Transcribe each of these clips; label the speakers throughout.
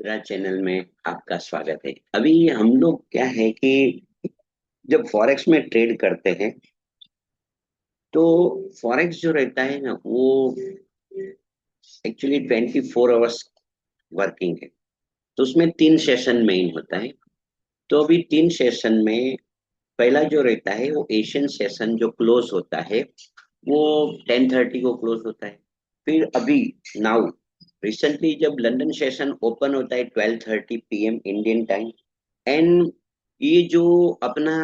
Speaker 1: मेरा चैनल में आपका स्वागत है। अभी हम लोग क्या है कि जब फॉरेक्स में ट्रेड करते हैं तो फॉरेक्स जो रहता है ना वो एक्चुअली 24 आवर्स वर्किंग है। तो उसमें 3 सेशन मेन होता है। तो अभी 3 सेशन में पहला जो रहता है वो एशियन सेशन जो क्लोज होता है वो 10:30 को क्लोज होता है। फिर अभी नाउ रिसेंटली जब लंदन सेशन ओपन होता है 12:30 PM इंडियन टाइम। एंड ये जो अपना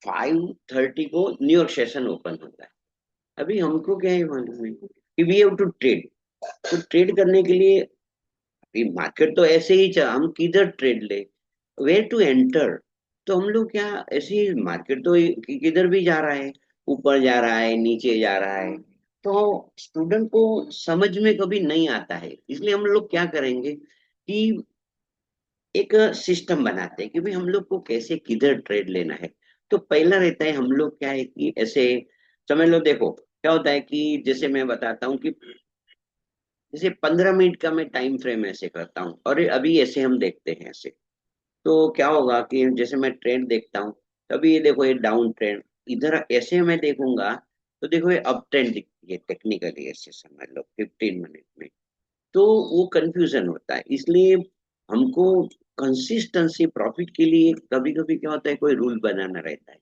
Speaker 1: 5:30 को न्यूयॉर्क सेशन ओपन होता है। अभी हमको क्या है मालूम है कि वी हैव टू ट्रेड। तो ट्रेड करने के लिए अभी मार्केट तो ऐसे ही चल, हम किधर ट्रेड ले, वेयर टू एंटर। तो हम लोग क्या, ऐसे ही मार्केट तो किधर भी जा रहा है, ऊपर जा रहा है नीचे जा रहा है। तो स्टूडेंट को समझ में कभी नहीं आता है, इसलिए हम लोग क्या करेंगे कि एक सिस्टम बनाते हैं कि भाई हम लोग को कैसे किधर ट्रेड लेना है। तो पहला रहता है हम लोग क्या है कि ऐसे समझ लो, देखो क्या होता है कि जैसे मैं बताता हूँ कि जैसे 15 मिनट का मैं टाइम फ्रेम ऐसे करता हूँ और अभी ऐसे हम देखते हैं ऐसे। तो क्या होगा कि जैसे मैं ट्रेंड देखता हूँ, तभी ये देखो ये डाउन ट्रेंड, इधर ऐसे मैं देखूंगा तो देखो ये अप ट्रेंड दिखती है टेक्निकली ऐसे समझ लो 15 मिनट में। तो वो कंफ्यूजन होता है, इसलिए हमको कंसिस्टेंसी प्रॉफिट के लिए कभी कभी क्या होता है कोई रूल बनाना रहता है।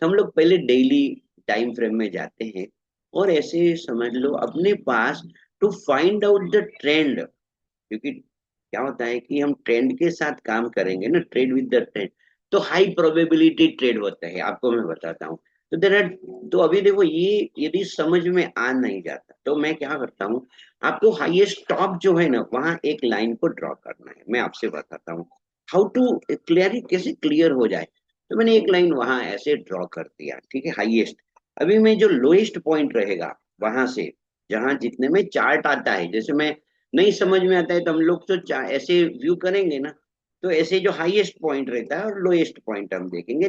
Speaker 1: तो हम लोग पहले डेली टाइम फ्रेम में जाते हैं और ऐसे समझ लो अपने पास to find out the trend. क्योंकि क्या होता है कि हम ट्रेंड के साथ काम करेंगे ना, ट्रेड विद द ट्रेंड, तो हाई प्रोबेबिलिटी ट्रेड होता है, आपको मैं बताता हूँ। तो देर आर, तो अभी देखो ये यदि समझ में आ नहीं जाता तो मैं क्या करता हूँ, आपको हाईएस्ट टॉप जो है ना वहां एक लाइन को ड्रॉ करना है। मैं आपसे बताता हूँ हाउ टू क्लियर, कैसे क्लियर हो जाए। तो मैंने एक लाइन वहां ऐसे ड्रॉ कर दिया, ठीक है, हाईएस्ट। अभी मैं जो लोएस्ट पॉइंट रहेगा वहां से, जहां जितने में चार्ट आता है, जैसे मैं नहीं समझ में आता है तो हम लोग तो ऐसे व्यू करेंगे ना, तो ऐसे जो हाईएस्ट पॉइंट रहता है और लोएस्ट पॉइंट हम देखेंगे।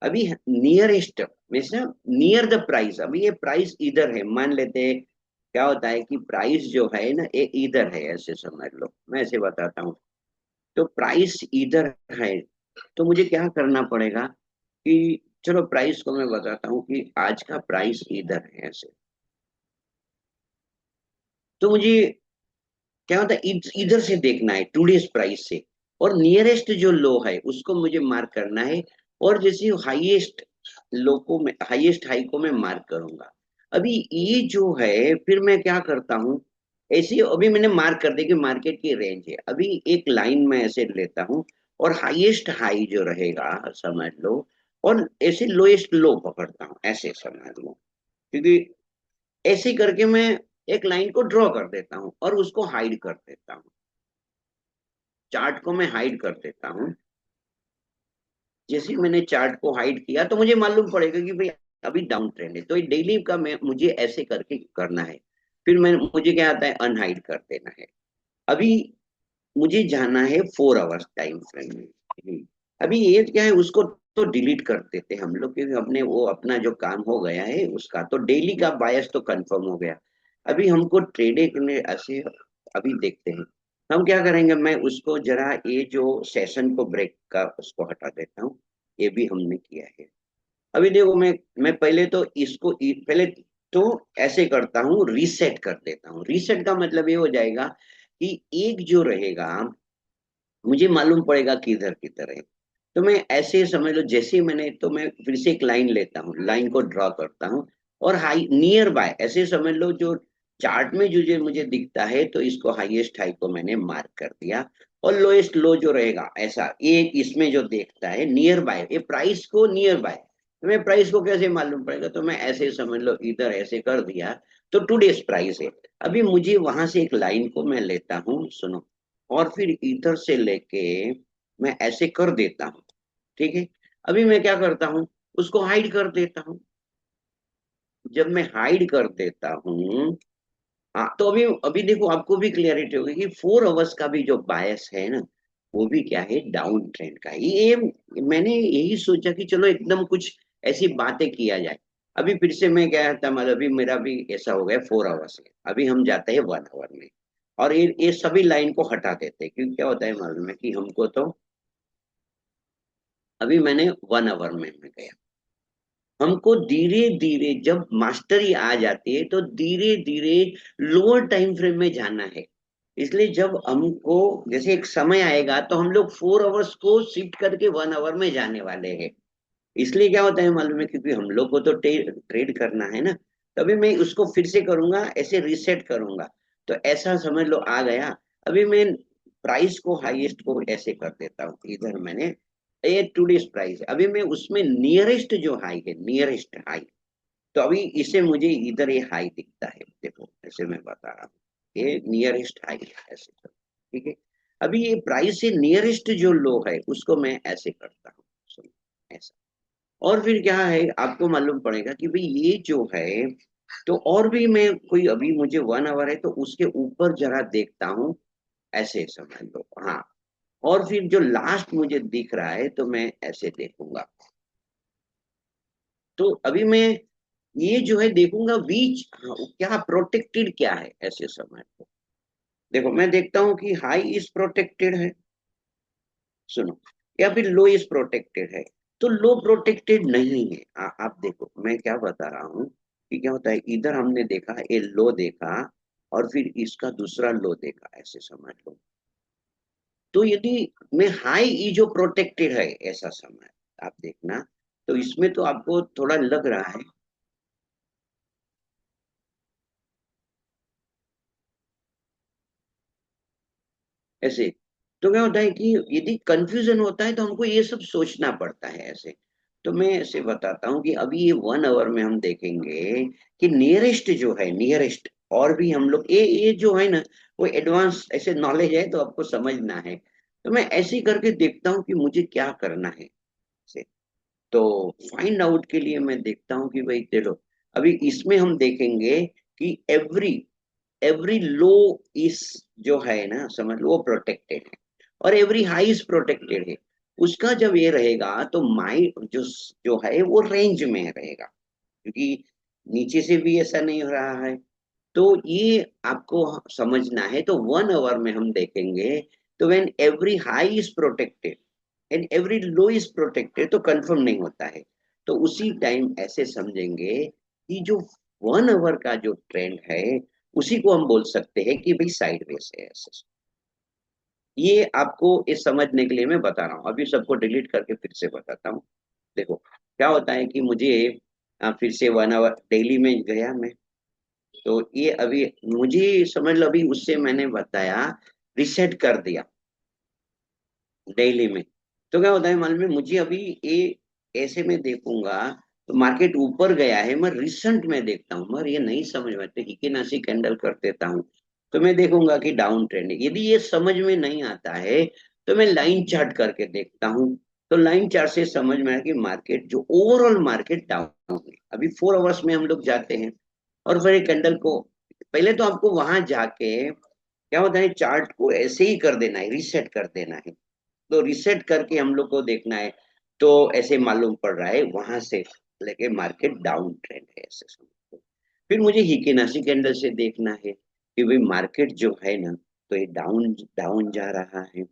Speaker 1: अभी नियरेस्ट में से नियर द प्राइस, अभी ये प्राइस इधर है मान लेते हैं। क्या होता है कि प्राइस जो है ना ये इधर है ऐसे समझ लो, मैं ऐसे बताता हूँ। तो प्राइस इधर है, तो मुझे क्या करना पड़ेगा कि चलो प्राइस को मैं बताता हूँ कि आज का प्राइस इधर है ऐसे। तो मुझे क्या होता है इधर से देखना है टूडेज प्राइस से, और नियरेस्ट जो लो है उसको मुझे मार्क करना है। और जैसे हाईएस्ट लो को मैं, हाईएस्ट हाई को मैं मार्क करूंगा। अभी ये जो है फिर मैं क्या करता हूँ, ऐसे अभी मैंने मार्क कर दिया कि मार्केट की रेंज है। अभी एक लाइन में ऐसे लेता हूँ और हाईएस्ट हाई जो रहेगा समझ लो, और ऐसे लोएस्ट लो पकड़ता हूँ ऐसे समझ लो। क्योंकि ऐसे करके मैं एक लाइन को ड्रॉ कर देता हूँ और उसको हाइड कर देता हूँ, चार्ट को मैं हाइड कर देता हूँ। जैसे ही मैंने चार्ट को हाइड किया तो मुझे मालूम पड़ेगा कि भाई अभी डाउन ट्रेंड है, तो ये डेली का मैं मुझे ऐसे करके करना है। फिर मैं मुझे क्या आता है अनहाइड कर देना है। अभी मुझे जाना है 4 आवर्स टाइम फ्रेम में। अभी ये क्या है उसको तो डिलीट कर देते हैं हम लोग, क्योंकि अपने वो अपना जो काम हो गया है उसका तो डेली का बायस तो कंफर्म हो गया। अभी हमको ट्रेडिंग करने ऐसे, अभी देखते हैं हम क्या करेंगे। मैं उसको जरा ये जो सेशन को ब्रेक का उसको हटा देता हूँ, ये भी हमने किया है। अभी देखो मैं पहले तो इसको पहले तो ऐसे करता हूँ, रीसेट कर देता हूँ। रीसेट का मतलब ये हो जाएगा कि एक जो रहेगा मुझे मालूम पड़ेगा कि इधर किधर है। तो मैं ऐसे समझ लो, जैसे ही मैंने, तो मैं फिर से एक लाइन लेता हूँ, लाइन को ड्रॉ करता हूँ और हाई नियर बाय ऐसे समझ लो, जो चार्ट में जो जो मुझे दिखता है तो इसको हाईएस्ट हाई को मैंने मार्क कर दिया। और लोएस्ट लो जो रहेगा ऐसा, ये इसमें जो देखता है नियर बाय, ये प्राइस को नियर बाय। तो मैं प्राइस को कैसे मालूम पड़ेगा, तो मैं ऐसे समझ लो इधर ऐसे कर दिया, तो टूडेज प्राइस है। अभी मुझे वहां से एक लाइन को मैं लेता हूँ, सुनो, और फिर इधर से लेके मैं ऐसे कर देता हूँ, ठीक है। अभी मैं क्या करता हूँ, उसको हाइड कर देता हूँ। जब मैं हाइड कर देता हूँ, हाँ, तो अभी अभी देखो आपको भी क्लियरिटी होगी कि 4 आवर्स का भी जो बायस है ना वो भी क्या है, डाउन ट्रेंड का है। ये मैंने यही सोचा कि चलो एकदम कुछ ऐसी बातें किया जाए। अभी फिर से मैं क्या था, मतलब अभी मेरा भी ऐसा हो गया 4 आवर्स है, अभी हम जाते हैं 1 आवर में। और ये सभी लाइन को हटा देते हैं, क्योंकि क्या होता है मालूम है कि हमको तो अभी मैंने 1 आवर में मैं गया, हमको धीरे धीरे जब मास्टरी आ जाती है तो धीरे धीरे लोअर टाइम फ्रेम में जाना है। इसलिए जब हमको जैसे एक समय आएगा तो हम लोग 4 आवर्स को शिफ्ट करके 1 आवर में जाने वाले हैं। इसलिए क्या होता है मालूम है, क्योंकि हम लोग को तो ट्रेड करना है ना, तभी मैं उसको फिर से करूंगा, ऐसे रिसेट करूंगा। तो ऐसा समझ लो आ गया। अभी मैं प्राइस को हाईएस्ट को ऐसे कर देता हूँ, इधर मैंने ये टूडेज प्राइस है, अभी मैं उसमें नियरेस्ट जो हाई है, नियरेस्ट हाई, तो अभी इसे मुझे इधर ये हाई दिखता है, देखो ऐसे मैं बता रहा हूँ, ये नियरेस्ट हाई है ऐसे तो, ठीक है। अभी ये प्राइस से नियरेस्ट जो लो है उसको मैं ऐसे करता हूँ, सुनो, ऐसा। और फिर क्या है, आपको मालूम पड़ेगा कि भाई ये जो है, तो और भी मैं कोई अभी मुझे 1 आवर है तो उसके ऊपर जरा देखता हूँ, ऐसे समझ लो, हाँ। और फिर जो लास्ट मुझे दिख रहा है तो मैं ऐसे देखूंगा। तो अभी मैं ये जो है देखूंगा बीच, हाँ, क्या प्रोटेक्टेड क्या है ऐसे समझ लो। देखो मैं देखता हूँ कि हाई इज प्रोटेक्टेड है, सुनो, या फिर लो इज प्रोटेक्टेड है। तो लो प्रोटेक्टेड नहीं है, आप देखो मैं क्या बता रहा हूँ कि क्या होता है, इधर हमने देखा ये लो देखा, और फिर इसका दूसरा लो देखा, ऐसे समझ लो। तो यदि मैं हाई ई जो प्रोटेक्टेड है ऐसा समझ, आप देखना, तो इसमें तो आपको थोड़ा लग रहा है ऐसे। तो क्या होता है कि यदि कंफ्यूजन होता है तो हमको ये सब सोचना पड़ता है ऐसे। तो मैं ऐसे बताता हूँ कि अभी ये 1 आवर में हम देखेंगे कि नियरेस्ट जो है, नियरेस्ट, और भी हम लोग ये जो है ना, वो एडवांस ऐसे नॉलेज है तो आपको समझना है। तो मैं ऐसे ही करके देखता हूँ कि मुझे क्या करना है ऐसे। तो फाइंड आउट के लिए मैं देखता हूँ कि भाई चलो, अभी इसमें हम देखेंगे कि एवरी एवरी लो इज जो है ना समझ लो, वो प्रोटेक्टेड है, और एवरी हाई इज प्रोटेक्टेड है। उसका जब ये रहेगा तो माई जो जो है वो रेंज में रहेगा, क्योंकि नीचे से भी ऐसा नहीं हो रहा है। तो ये आपको समझना है। तो 1 आवर में हम देखेंगे, तो when every high is protected and every low is protected, तो कंफर्म नहीं होता है। तो उसी टाइम ऐसे समझेंगे कि जो 1 आवर का जो ट्रेंड है उसी को हम बोल सकते हैं कि भाई साइडवेज है ऐसे। ये आपको इस समझने के लिए मैं बता रहा हूँ, अभी सबको डिलीट करके फिर से बताता हूँ। देखो क्या होता है कि मुझे फिर से 1 आवर डेली में गया मैं, तो ये अभी मुझे समझ लो, अभी उससे मैंने बताया, रिसेट कर दिया डेली में। तो क्या होता है मालूम है, मुझे अभी ये ऐसे में देखूंगा, तो मार्केट ऊपर गया है, मैं रिसेंट में देखता हूँ, मगर ये नहीं समझ में आता, हिकेनाशी कैंडल कर देता हूँ, तो मैं देखूंगा कि डाउन ट्रेंड है। यदि ये समझ में नहीं आता है तो मैं लाइन चार्ट करके देखता हूँ। तो लाइन चार्ट से समझ में आया कि मार्केट जो ओवरऑल मार्केट डाउन है। अभी 4 आवर्स में हम लोग जाते हैं, और फिर एक कैंडल को, पहले तो आपको वहां जाके क्या होता है, चार्ट को ऐसे ही कर देना है, रीसेट कर देना है। तो रीसेट करके हम लोग को देखना है, तो ऐसे मालूम पड़ रहा है वहां से लेके मार्केट डाउन ट्रेंड है ऐसे समझो। फिर मुझे हिकेनाशी कैंडल से देखना है कि भाई मार्केट जो है ना, तो ये डाउन डाउन जा रहा है,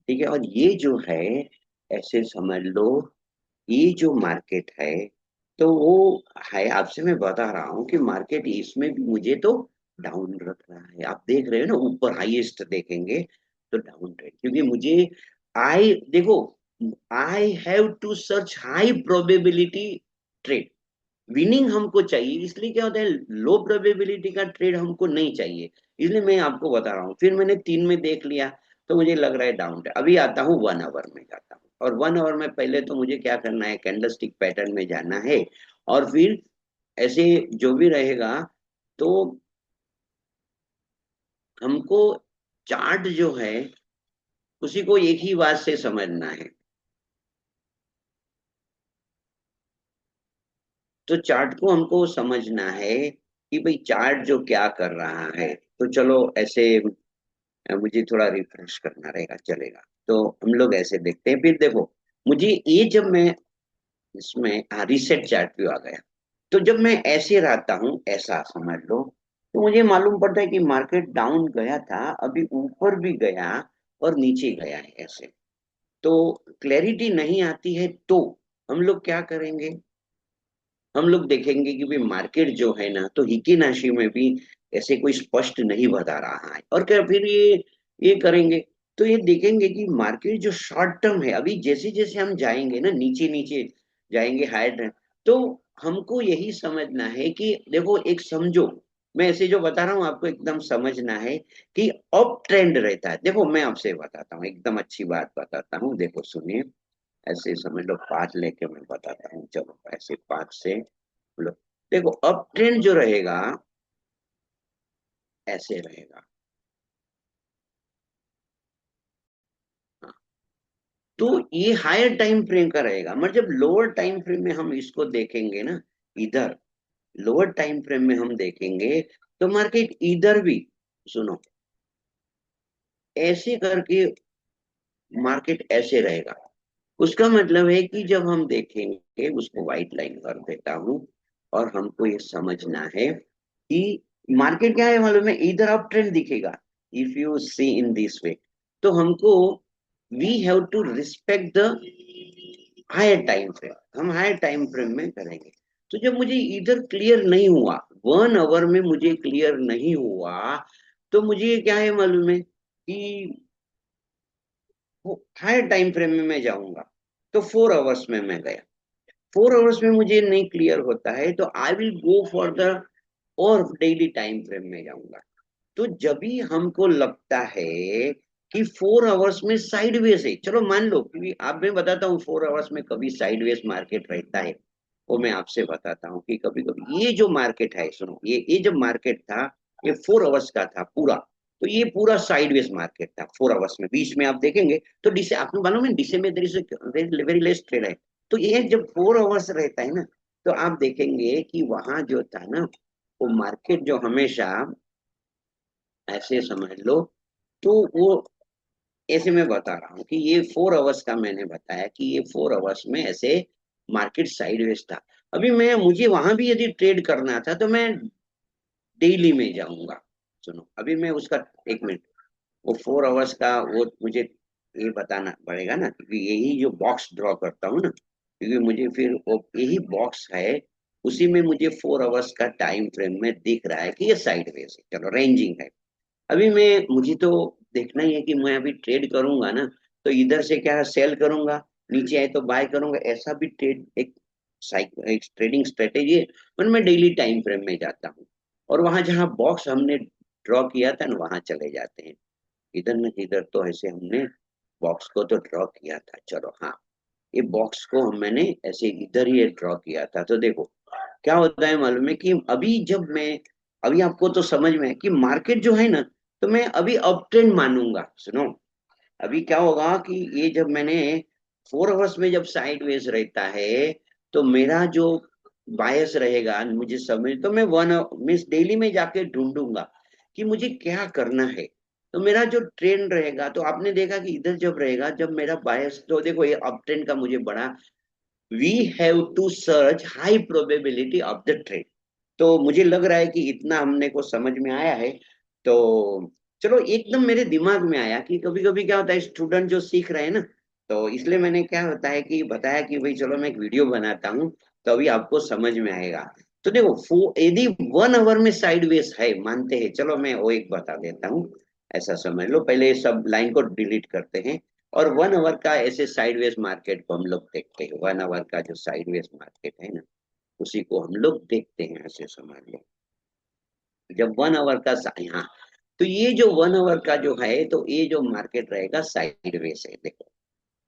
Speaker 1: ठीक है। और ये जो है ऐसे समझ लो, ये जो मार्केट है, तो वो है, आपसे मैं बता रहा हूँ कि मार्केट इसमें भी मुझे तो डाउन रख रहा है। आप देख रहे हो ना, ऊपर हाईएस्ट देखेंगे तो डाउन ट्रेंड, क्योंकि मुझे आई देखो, I have to search high probability trade, winning हमको चाहिए। इसलिए क्या होता है, लो प्रोबेबिलिटी का ट्रेड हमको नहीं चाहिए। इसलिए मैं आपको बता रहा हूँ। फिर मैंने 3 में देख लिया, तो मुझे लग रहा है डाउन ट्रेंड। अभी आता हूँ 1 आवर में जाता हूँ, और 1 आवर में पहले तो मुझे क्या करना है, कैंडल स्टिक पैटर्न में जाना है, और फिर ऐसे जो भी रहेगा, तो हमको चार्ट जो है उसी को एक ही बात से समझना है। तो चार्ट को हमको समझना है कि भाई चार्ट जो क्या कर रहा है। तो चलो ऐसे मुझे थोड़ा रिफ्रेश करना रहेगा, चलेगा। तो हम लोग ऐसे देखते हैं, फिर देखो मुझे ये जब मैं इसमें रिसेट चार्ट भी आ गया, तो जब मैं ऐसे रहता हूँ, ऐसा समझ लो, तो मुझे मालूम पड़ता है कि मार्केट डाउन गया था, अभी ऊपर भी गया और नीचे गया है ऐसे। तो क्लैरिटी नहीं आती है तो हम लोग क्या करेंगे, हम लोग देखेंगे कि भाई मार्केट जो है ना, तो हिकीनाशी में भी ऐसे कोई स्पष्ट नहीं बता रहा है, और क्या फिर ये करेंगे, तो ये देखेंगे कि मार्केट जो शॉर्ट टर्म है, अभी जैसे जैसे हम जाएंगे ना नीचे नीचे जाएंगे हायर, तो हमको यही समझना है कि देखो एक समझो, मैं ऐसे जो बता रहा हूँ आपको एकदम समझना है कि अप ट्रेंड रहता है। देखो मैं आपसे बताता हूँ, एकदम अच्छी बात बताता हूँ, देखो सुनिए, ऐसे समझ लो पाथ लेके मैं बताता हूँ, चलो ऐसे पाथ से लो। देखो अप ट्रेंड जो रहेगा ऐसे रहेगा। हाँ, तो ये हायर टाइम फ्रेम का रहेगा, मतलब जब लोअर टाइम फ्रेम में हम इसको देखेंगे ना, इधर लोअर टाइम फ्रेम में हम देखेंगे तो मार्केट इधर भी, सुनो, ऐसे करके मार्केट ऐसे रहेगा। उसका मतलब है कि जब हम देखेंगे, उसको व्हाइट लाइन कर देता हूं, और हमको ये समझना है कि मार्केट क्या है मालूम है, इधर अप ट्रेंड दिखेगा, if you see in this way, तो हमको we have to respect the higher time frame, हम हायर टाइम फ्रेम में करेंगे। तो जब मुझे इधर क्लियर नहीं हुआ, 1 आवर में मुझे क्लियर नहीं हुआ, तो मुझे क्या है मालूम है कि हायर टाइम फ्रेम में मैं जाऊंगा, तो 4 आवर्स में मैं गया, 4 आवर्स में मुझे नहीं क्लियर होता है, तो I will go for the और डेली टाइम फ्रेम में जाऊंगा। तो जब भी हमको लगता है कि 4 आवर्स में साइडवेज है, चलो मान लो, क्योंकि आप मैं बताता हूँ 4 आवर्स में कभी साइडवेज मार्केट रहता है, वो मैं आपसे बताता हूँ कि कभी कभी ये जो मार्केट है, सुनो, ये जब मार्केट था, ये 4 आवर्स का था पूरा, तो ये पूरा साइडवेज मार्केट था 4 आवर्स में। बीच में आप देखेंगे तो डिसे आपको मालूम है डिसे में वेरी लेस ट्रेड है। तो ये जब 4 आवर्स रहता है ना, तो आप देखेंगे कि वहां जो था ना, वो मार्केट जो हमेशा ऐसे समझ लो, तो वो ऐसे मैं बता रहा हूँ कि ये 4 आवर्स का मैंने बताया कि ये 4 आवर्स में ऐसे मार्केट साइडवेज था। अभी मैं मुझे वहां भी यदि ट्रेड करना था तो मैं डेली में जाऊंगा। सुनो अभी मैं उसका, एक मिनट, वो 4 आवर्स का वो मुझे ये बताना पड़ेगा ना, क्योंकि यही जो बॉक्स ड्रॉ करता हूँ ना, क्योंकि मुझे फिर वो यही बॉक्स है, उसी में मुझे 4 आवर्स का टाइम फ्रेम में दिख रहा है कि ये साइडवेज है, चलो रेंजिंग है। अभी मैं, मुझे तो देखना ही है कि मैं अभी ट्रेड करूंगा ना, तो इधर से क्या सेल करूंगा, नीचे आए तो बाय करूंगा, ऐसा भी ट्रेड एक ट्रेडिंग स्ट्रेटेजी है। पर मैं डेली टाइम फ्रेम में जाता हूँ, और वहां जहाँ बॉक्स हमने ड्रॉ किया था ना, वहां चले जाते हैं। इधर न इधर तो ऐसे हमने बॉक्स को तो ड्रॉ किया था, चलो हाँ, ये बॉक्स को हम मैंने ऐसे इधर ही ड्रॉ किया था। तो देखो क्या होता है मालूम है कि अभी जब मैं, अभी आपको तो समझ में है कि मार्केट जो है ना, तो मैं अभी अप ट्रेंड मानूंगा। सुनो अभी क्या होगा कि ये जब मैंने 4 आवर्स में जब साइडवेज रहता है, तो मेरा जो बायस रहेगा मुझे समझ, तो मैं 1 मीन्स डेली में जाके ढूंढूंगा कि मुझे क्या करना है। तो मेरा जो ट्रेंड रहेगा, तो आपने देखा कि इधर जब रहेगा, जब मेरा बायस, तो देखो ये अप ट्रेंड का मुझे बड़ा, we have to search high probability of the trade. तो मुझे लग रहा है कि इतना हमने को समझ में आया है। तो चलो एकदम मेरे दिमाग में आया कि कभी कभी क्या होता है, स्टूडेंट जो सीख रहे हैं ना, तो इसलिए मैंने क्या होता है कि बताया कि भाई चलो मैं एक वीडियो बनाता हूँ, तो अभी आपको समझ में आएगा। तो देखो यदि 1 आवर में साइडवेज है मानते हैं, चलो मैं वो एक बता देता हूँ, ऐसा समझ लो, पहले ये सब लाइन को डिलीट करते हैं, और 1 आवर का ऐसे साइडवेज मार्केट को हम लोग देखते हैं। 1 आवर का जो साइडवेज मार्केट है ना, उसी को हम लोग देखते हैं, ऐसे समझ लो। जब 1 आवर का हाँ, तो ये जो 1 आवर का जो है, तो ये जो मार्केट रहेगा साइडवेज है, देखो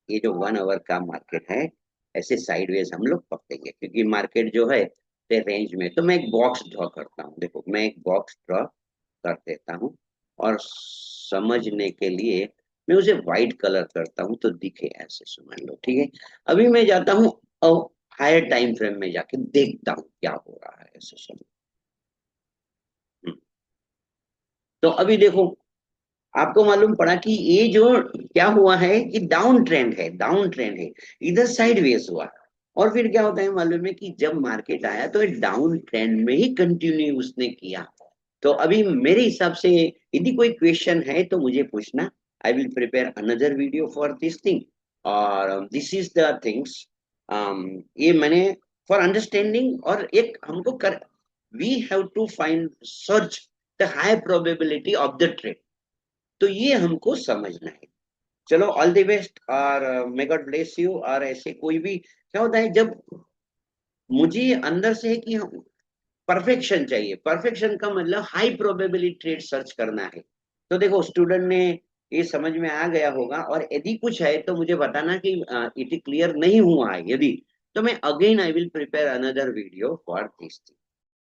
Speaker 1: ये जो 1 आवर का मार्केट है, ऐसे साइडवेज हम लोग पकड़ेंगे, क्योंकि मार्केट जो है रेंज में। तो मैं एक बॉक्स ड्रॉ करता हूँ, देखो मैं एक बॉक्स ड्रॉ कर देता हूँ, और समझने के लिए मैं उसे व्हाइट कलर करता हूँ, तो दिखे ऐसे समझ लो, ठीक है। अभी मैं जाता हूँ हायर टाइम फ्रेम में जाके देखता हूँ क्या हो रहा है, ऐसे समझ। हम्म, तो अभी देखो आपको मालूम पड़ा कि ये जो क्या हुआ है कि डाउन ट्रेंड है, डाउन ट्रेंड है, इधर साइडवेज हुआ। और फिर क्या होता है मालूम है कि जब मार्केट आया तो डाउन ट्रेंड में ही कंटिन्यू उसने किया। तो अभी मेरे हिसाब से यदि कोई क्वेश्चन है तो मुझे पूछना, I will prepare another video for this thing. और दिस इज द थिंग्स, ये मैंने फॉर अंडरस्टैंडिंग, और एक हमको कर, we have to find search the high probability of the trade, तो ये हमको समझना है। चलो, ऑल द बेस्ट, और मे गॉड ब्लेस यू। और ऐसे कोई भी क्या होता है, जब मुझे अंदर से है कि परफेक्शन चाहिए, परफेक्शन का मतलब हाई प्रोबेबिलिटी ट्रेड सर्च करना है। तो देखो, स्टूडेंट ने ये समझ में आ गया होगा, और यदि कुछ है तो मुझे बताना कि इट क्लियर नहीं हुआ है, यदि, तो मैं again I will prepare another video for this.